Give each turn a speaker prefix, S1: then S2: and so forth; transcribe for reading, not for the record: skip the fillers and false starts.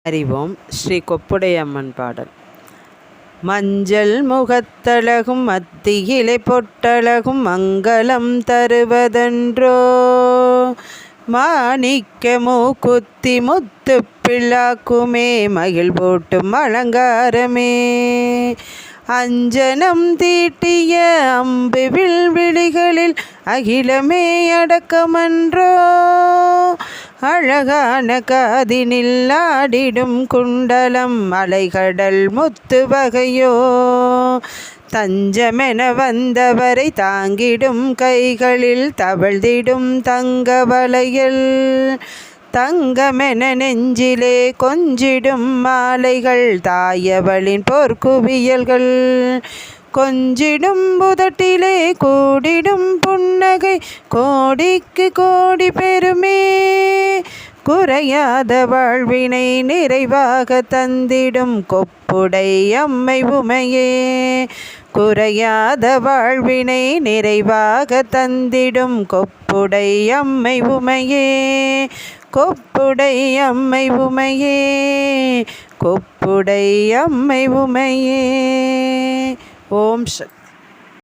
S1: அறிவோம். ஸ்ரீ கொப்புடையம்மன் பாடல். மஞ்சள் முகத்தழகும் மத்தியிலை பொட்டழகும் மங்களம் தருவதென்றோ, மாணிக்க மூக்குத்தி முத்து பிள்ளாக்குமே மகிழ் போட்டும் அலங்காரமே, அஞ்சனம் தீட்டிய அம்பு விழிகளில் அகிலமே அடக்கமன்றோ, அழகான காதினில் ஆடிடும் குண்டலம் அலைகடல் முத்து வகையோ, தஞ்சமென வந்தவரை தாங்கிடும் கைகளில் தவழ்ந்திடும் தங்க வளையல், தங்கமென நெஞ்சிலே கொஞ்சிடும் மாலைகள் தாயவளின் போர்க்குவியல்கள், கொஞ்சிடும் புதட்டிலே கூடிடும் புன்னகை கோடிக்கு கோடி பெருமே, குறையாத வாழ்வினை நிறைவாக தந்திடும் கொப்புடை அம்மை உமையே, குறையாத வாழ்வினை நிறைவாக தந்திடும் கொப்புடை அம்மை உமையே, கொப்புடை அம்மை உமையே, கொப்புடை அம்மை உமையே. ஓம் சக்தி.